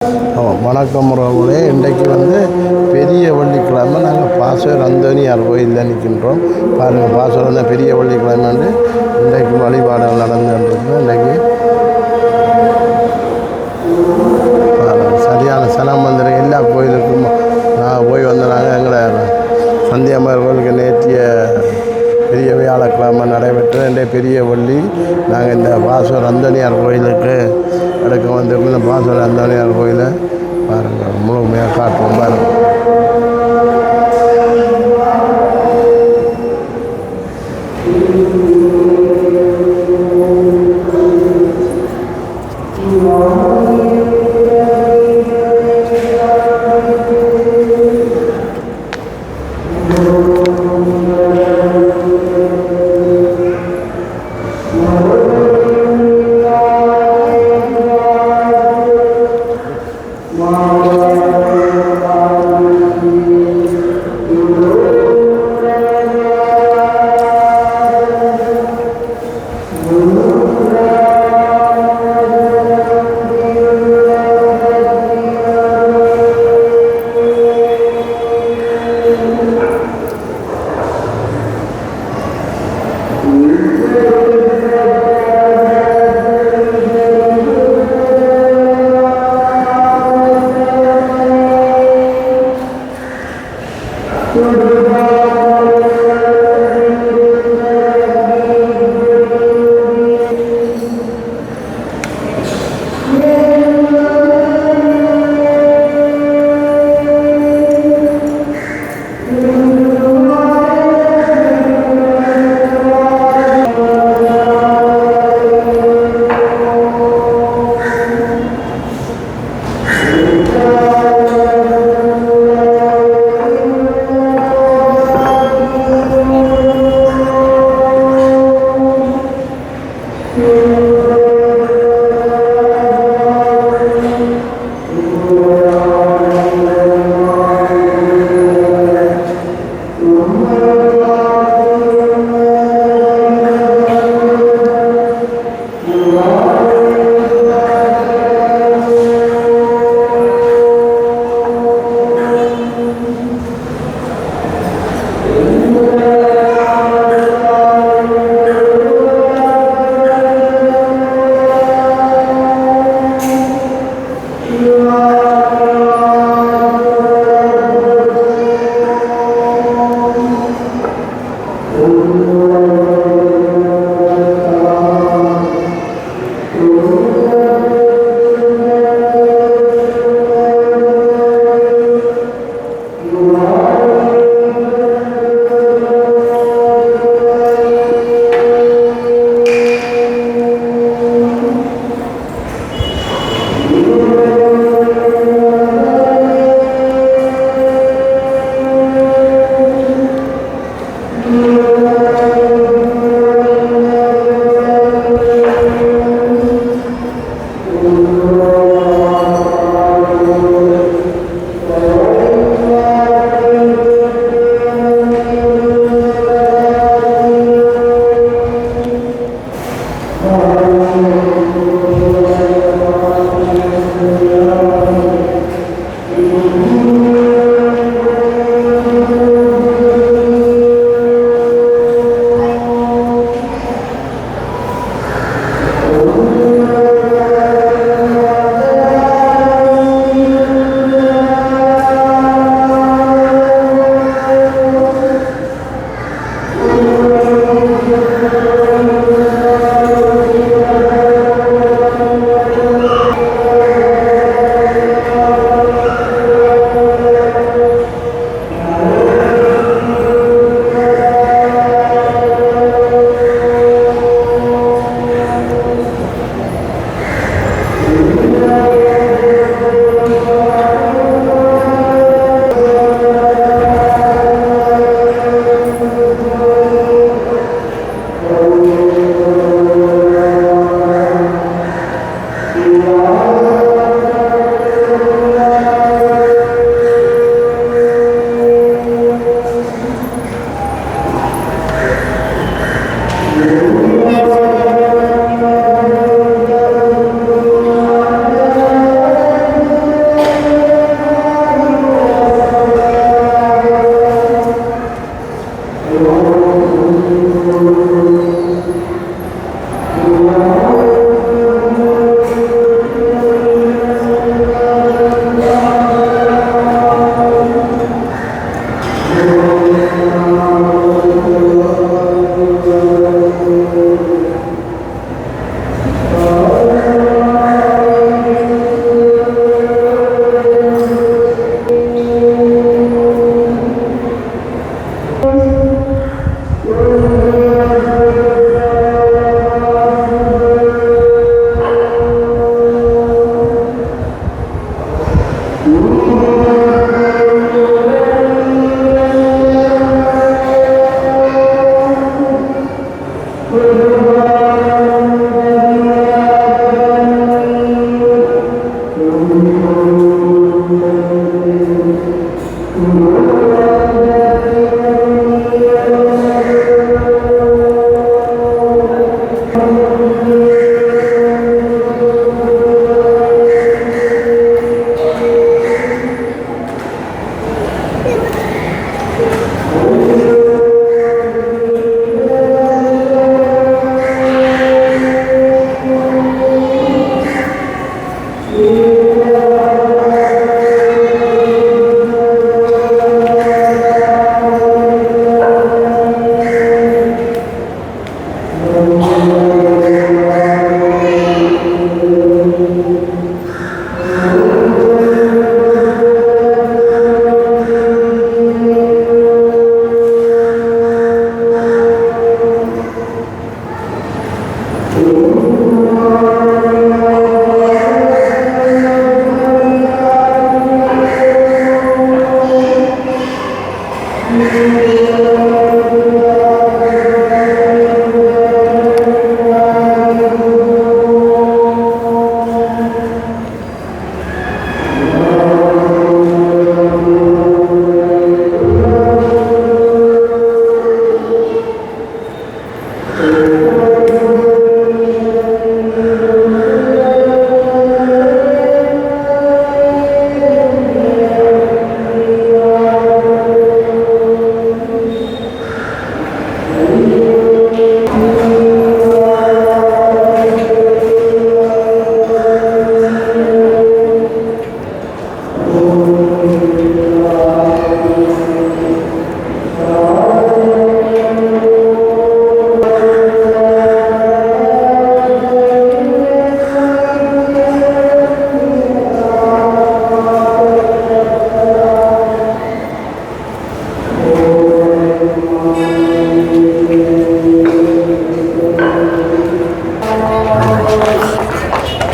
வணக்கம் உறவுகளே. இன்றைக்கு பெரிய வெள்ளிக்கிழமை நாங்கள் பாஸ்வர் அந்தோனியார் கோயிலில் நிற்கின்றோம். பாருங்கள், பாஸ்வர் வந்து பெரிய வெள்ளிக்கிழமை இன்றைக்கு வழிபாடுகள் நடந்துகிட்டு. இன்றைக்கு சரியான சனம் வந்துடும். எல்லா கோயிலுக்கும் நாங்கள் போய் நாங்கள் எங்களை சந்தியம்மர் கோயிலுக்கு நேற்றிய பெரிய வியாழக்கிழமை நடைபெற்ற இன்றைய பெரிய வெள்ளி. நாங்கள் இந்த பாஸ்வர் அந்தோனியார் கோயிலுக்கு எடுக்க வந்திருக்கோம். இந்த பாஸ்வர் அந்தோனியார் கோயிலை பாருங்கள், முழுமையாக காட்டுவோம். பாருங்கள்,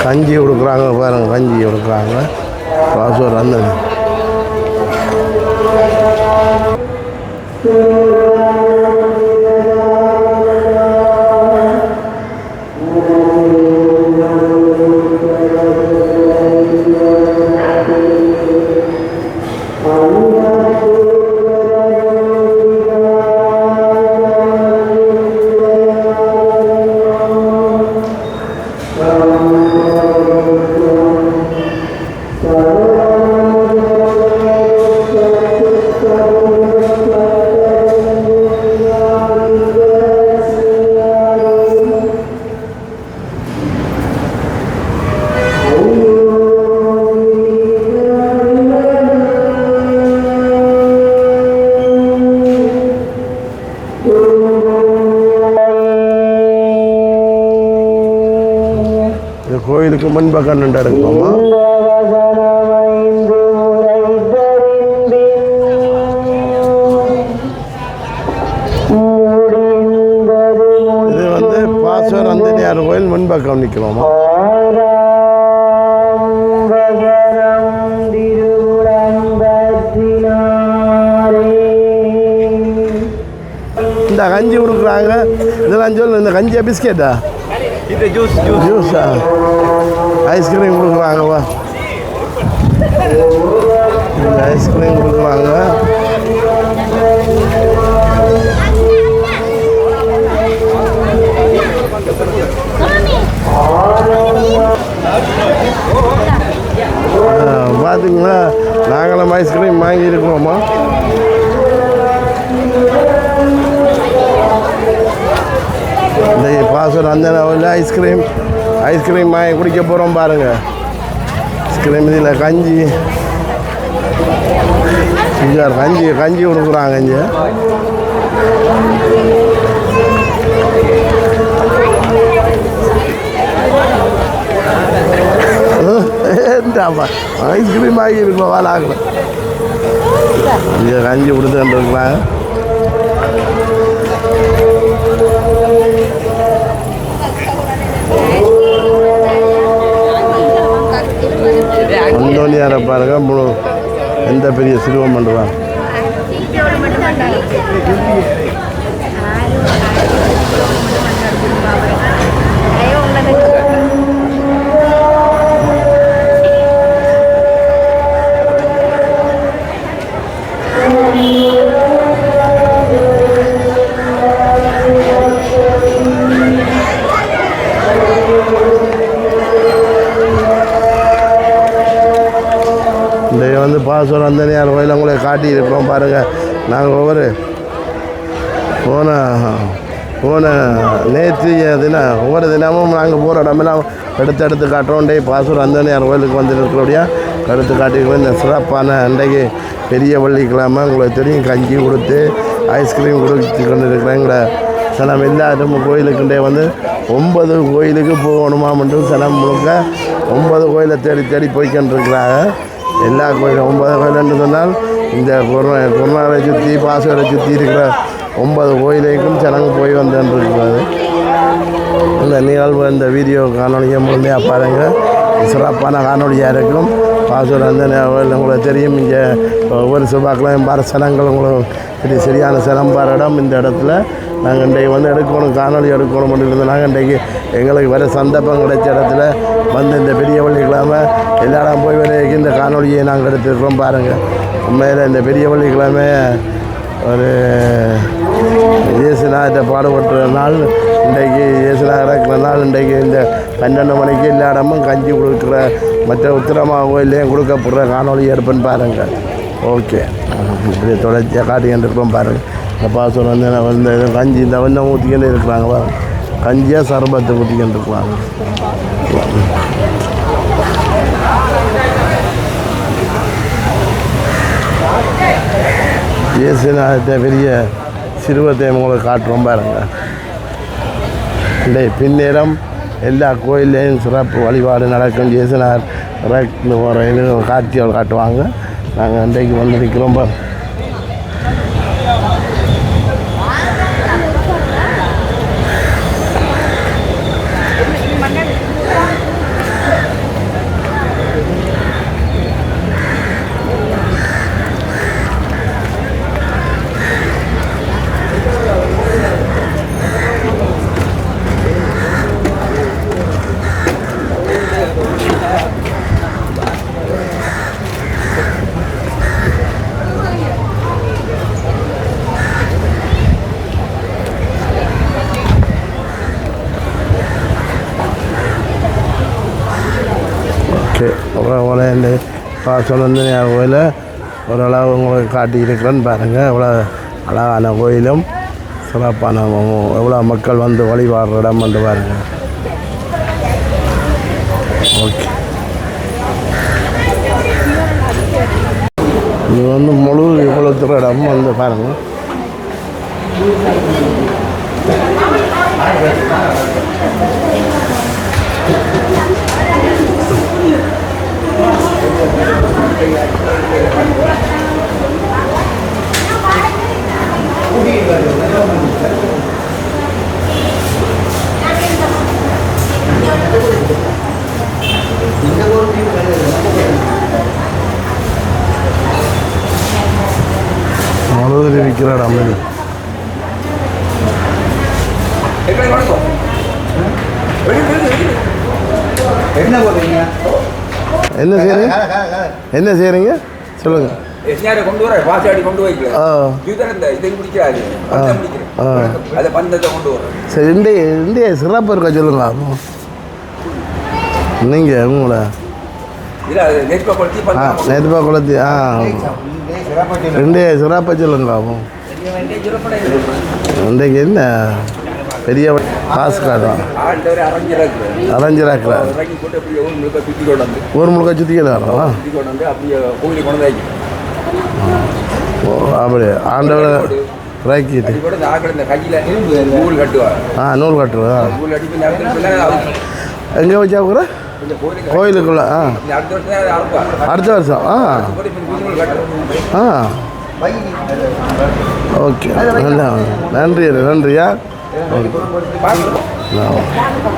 கஞ்சி கொடுக்குறாங்க பாருங்கள், கஞ்சி கொடுக்குறாங்க. பாஸ்வேர்டு அந்த கோயிலுக்கு முன்பக்கம் நின்று எடுக்கலாமா? இது வந்து பாஸ்வர் அந்தனியார் கோயில் முன்பக்கம் நிற்கலாமா? இந்த கஞ்சி கொடுக்குறாங்க. இதெல்லாம் சொல்லு, இந்த கஞ்சியா பிஸ்கெட்டா? இது ஜூஸா? ஐஸ்கிரீம் கொடுக்குறாங்கப்பா. இந்த ஐஸ்கிரீம் கொடுக்குறாங்க. பார்த்தீங்களா, நாங்களும் ஐஸ்கிரீம் வாங்கியிருக்கோமா? இந்த பாஸ்வேர்டு அந்த ஐஸ்கிரீம் வாங்கி குடிக்க போகிறோம் பாருங்கள். ஐஸ்கிரீம் இதில் கஞ்சி கஞ்சி கொடுக்குறாங்க. இங்கே ஏன்டாப்பா ஐஸ்கிரீம் வாங்கியிருக்கோம் வாழாக்கணும். இங்கே கஞ்சி கொடுத்துட்டு இருக்கிறாங்க. அந்தோனியாரை பாருங்க எந்த பெரிய சிறுவம் பண்ணுவாங்க. இன்றைக்கு வந்து பாசூர் அந்தனியார் கோயில் உங்களை காட்டியிருக்கிறோம் பாருங்கள். நாங்கள் போன நேற்றைய தினம் ஒவ்வொரு தினமும் நாங்கள் போகிற இடமெல்லாம் எடுத்து காட்டுறோம். பாசூர் அந்தனியார் கோயிலுக்கு வந்துருக்கிறோடைய எடுத்து காட்டியிருக்கிறோம். இந்த சிறப்பான இன்றைக்கு பெரிய வெள்ளிக்கிழமை உங்களுக்கு தெரியும், கஞ்சி கொடுத்து ஐஸ்கிரீம் கொடுத்து கொண்டு இருக்கிறேங்கிற சனம் எல்லாரும் கோயிலுக்குண்டே வந்து 9 கோயிலுக்கு போகணுமான்ட்டு சனம் முழுக்க 9 கோயிலை தேடி போய்கொண்டிருக்கிறாங்க. எல்லா கோயிலும் 9 கோயிலுன்னு சொன்னால் இந்த குருநாரை சுற்றி பாசூரை சுற்றி இருக்கிற 9 கோயிலுக்கும் ஜனங்க போய் வந்துருக்கிறது. இந்த நிகழ்வு இந்த வீடியோ காணொலியை முழுமையாக பாருங்கள். சிறப்பான காணொலியாக இருக்கும். பாசூர் அந்த உங்களுக்கு தெரியும், இங்கே ஒவ்வொரு செவ்வாய்க்கிழமை பார சனங்கள் உங்களுக்கு சரியான சிரம்பார இடம். இந்த இடத்துல நாங்கள் இன்றைக்கு வந்து காணொலி எடுக்கணும் இருந்தோம். நாங்கள் இன்றைக்கு எங்களுக்கு வர சந்தர்ப்பம் கிடைச்ச இடத்துல வந்து இந்த பெரிய வெள்ளிக்கிழமை எல்லா இடம் போய் வரைக்கும் இந்த காணொலியை நாங்கள் எடுத்துருக்கிறோம் பாருங்கள். உண்மையில் இந்த பெரிய வெள்ளிக்கிழமை ஒரு இயேசுநாதத்தை பாடுபட்டுற நாள் இன்றைக்கு, இயேசுநாதர் இறக்குற நாள் இன்றைக்கு. இந்த 12 மணிக்கு எல்லா இடமும் கஞ்சி கொடுக்குற மற்ற உத்திரமா கோயிலையும் கொடுக்கப்படுற காணொலி எடுப்பேன்னு பாருங்கள். ஓகே, இப்படி தொடர்ச்சியாக காட்டிக்கிட்டு இருக்கிறோம் பாருங்கள். இந்த பாசூர் வந்து கஞ்சி இந்த வெண்ணெய் ஊற்றிக்கிட்டு இருக்கிறாங்க பாருங்கள். கஞ்சியாக சர்பத்தை ஊற்றிக்கிட்டு இருக்கிறாங்க. இயேசுநாதத்தை பெரிய சிறுவத்தை உங்களுக்கு காட்டுறோம் பாருங்கள். பின்னேரம் எல்லா கோயில்லையும் சிறப்பு வழிபாடு நடக்கும். இயேசுநாதர் இறக்குன்னு போகிற காட்சியோடு காட்டுவாங்க. நாங்கள் அன்றைக்கு வந்து நிற்கிறோம். ஓகே, இந்த பாசூர் அந்தனியார் கோயிலை ஓரளவு உங்களுக்கு காட்டியிருக்கிறேன்னு பாருங்கள். எவ்வளோ அழகான கோயிலும் சிறப்பான எவ்வளோ மக்கள் வந்து வழிபாடுற இடம் வந்து பாருங்கள். ஓகே, இது வந்து முழு இவ்வளோ இடம் வந்து பாருங்கள். மொதல் விற்கிற இடம் இது. என்ன செய்கிறீங்க சொல்லுங்கள். சரி, இந்திய சிறப்பு இருக்கா சொல்லுங்க. நீங்கள் உங்களை நெருப்பா குளத்தி இந்திய சிறப்பாக சொல்லுங்க. இன்றைக்கு என்ன பெரிய காசு காட்டுறான் அரைஞ்சிராக்கிறார். ஊர் முழுக்க சுற்றிக்கிறாரா? அப்படி ஆண்டவர் ராக்கிட்டு நூல் கட்டுவா எங்கே வச்சா கூட கோயிலுக்குள்ள. அடுத்த வருஷம். ஓகே, நன்றியா.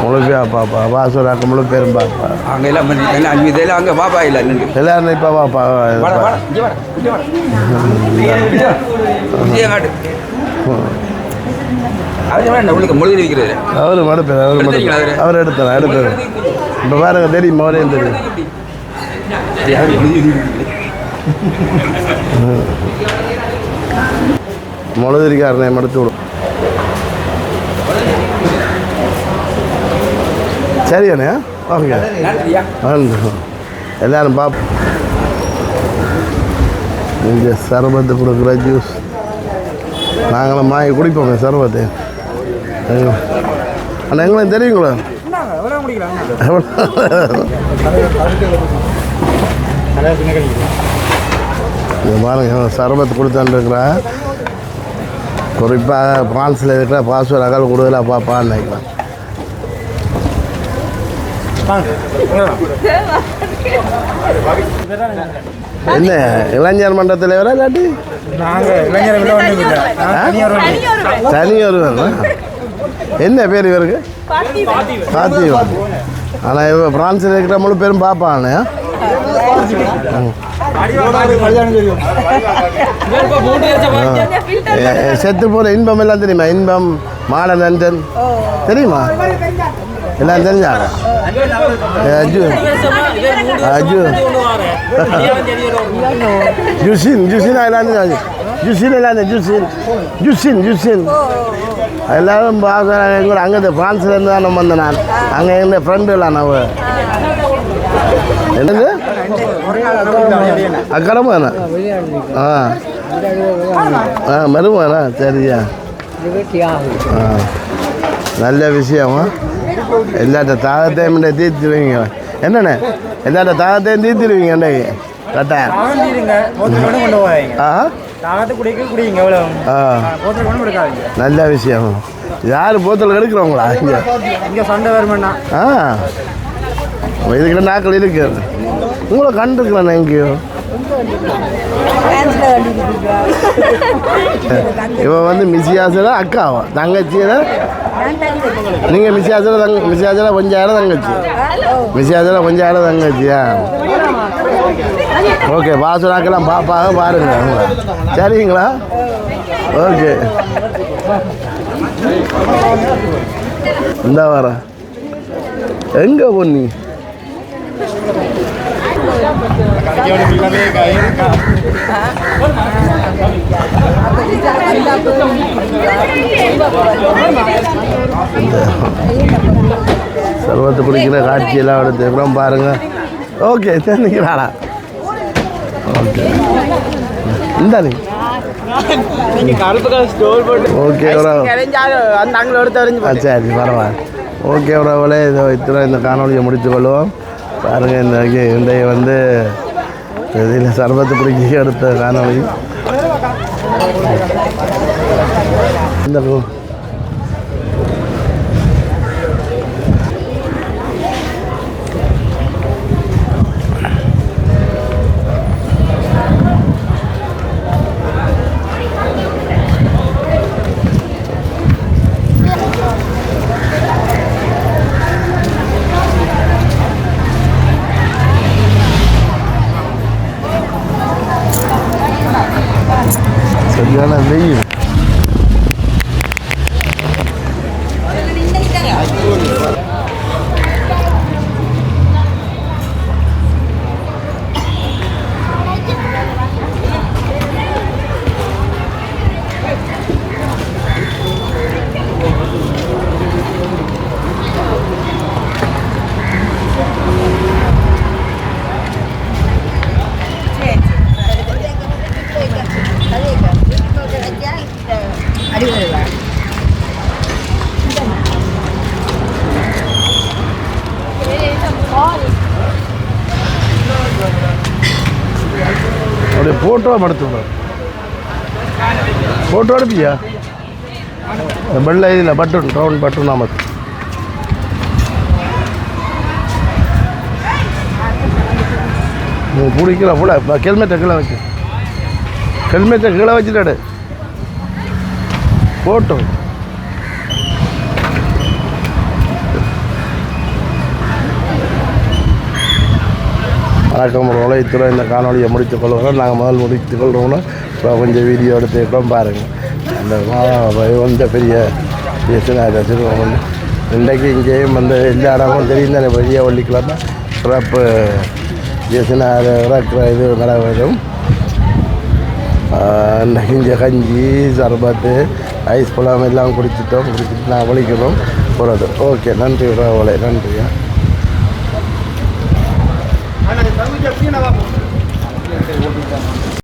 முழு பேர் பாப்பா வாசூராக்க முழு பேரும் பாப்பா அங்கே எல்லாம் இதெல்லாம் அங்கே பாப்பா இல்லை எல்லாரும் இப்போ பாப்பா உங்களுக்கு மொழி வைக்கிறது அவர் மடுப்பார் அவர் எடுத்தார் இப்போ பாருங்க தெரியுமா அவரே தெரியும் முழுதிரிக்காரனை மடுத்து விடும் சரியாண்ணே ஓகே எல்லாரும் பார்ப்போம் இங்கே சர்பத்து கொடுக்குற ஜூஸ் நாங்களும் வாங்கி குடிப்போமே சர்பத்து அண்ணா எங்களுக்கு தெரியுங்களா பாருங்க சர்பத்து கொடுத்தான்ருக்குறேன் குறிப்பாக பிரான்ஸில் இருக்கிற பாஸ்வேர்ட் அகல் கூடுதலாக பார்ப்பான்னு நினைக்கிறேன் என்ன இளைஞர் மன்றத்தில் வர இல்லாட்டி தனியொருவர் என்ன பேர் இவருக்கு பார்த்திவன் ஆனால் இவ பிரான்ஸில் இருக்கிற முழு பேரும் பார்ப்பானே செத்து போகிற இன்பம் எல்லாம் தெரியுமா இன்பம் மாடல் லண்டன் தெரியுமா எல்லாம் தெரிஞ்சாங்க ஜூசின் ஜூசின் எல்லாம் ஜூசின் எல்லாம் ஜூசின் எல்லாரும் பார்க்குறாங்க எங்களோட அங்கே ஃப்ரான்ஸ்லேருந்து தான் நம்ம வந்தேன் நான் அங்கே எங்கள் ஃப்ரெண்டு எல்லாம் நான் என்னது அக்கடமாண்ணா மருமாண்ணா சரியா நல்ல விஷயமா எல்லாட்ட தாகத்தையும் தீர்த்துருவீங்க என்னண்ணே எல்லாட்ட தாகத்தையும் தீர்த்துருவீங்க அன்றைக்கு கட்டாயம் நல்ல விஷயம் யார் போத்தல் எடுக்கிறவங்களா இங்கே சண்டை வருமாண்ணா இதுக்கிட்ட நாட்கள் இருக்கு உங்களை கண்டுருக்கலாம் எங்கேயோ இவன் வந்து மிஸ்ஸியாசில் அக்காவா தங்கச்சியில் நீங்கள் மிஸ்ஸியாசில் கொஞ்சம் தங்கச்சி மிஸ்ஸியாசில் கொஞ்சம் தங்கச்சியா ஓகே வாசனாக்கெல்லாம் பாப்பாக பாருங்க உங்களை சரிங்களா ஓகே இந்த வர எங்கே பொண்ணி சர்வத்தை குடிக்கிற காட்சியெல்லாம் எடுத்து அப்புறம் பாருங்க ஓகே தெரிஞ்சுக்கிறாடா ஓகே இந்த ஓகே சரி பரவாயில்ல ஓகே உறவுகளே இத்தனை இந்த காணொலியை முடித்துக்கொள்வோம் பாருங்கள் இன்றைய வந்து இதில் சர்பத்து பிடிச்சி எடுத்த காணொலி இந்த சரியான வெயில் அப்படியே ஃபோட்டோ எடுத்து ஃபோட்டோ எடுப்பியா வெள்ளை இதில் பட்டன் ரவுண்ட் பட்டன் நாம பிடிக்கல போல ஹெல்மெட்டை கீழே வச்சு ஹெல்மெட்டை கீழே வச்சுட்டாடு ஃபோட்டோ வணக்கம் உறவுகளை இத்துடன் இந்த காணொலியை முடித்துக் கொள்கிறோம். நாங்கள் முதல் முடித்துக் கொள்கிறோம்னா இப்போ கொஞ்சம் வீடியோ எடுத்துக்கிட்டோம் பாருங்கள். அந்த வந்த பெரிய பேசினார் சிறுவன் இன்றைக்கு இங்கேயும் வந்து எல்லா இடமும் தெரியும் தானே. பெரிய வெள்ளிக்கிழமை சிறப்பு பேசினார் இறக்குற இது நடைபெறும். இன்றைக்கு இங்கே கஞ்சி சர்பத்து ஐஸ் பழம் எல்லாம் குடிச்சிட்டு நான் வலிக்கிறோம் போகிறது. ஓகே, நன்றி உறவுகளே, நன்றியா.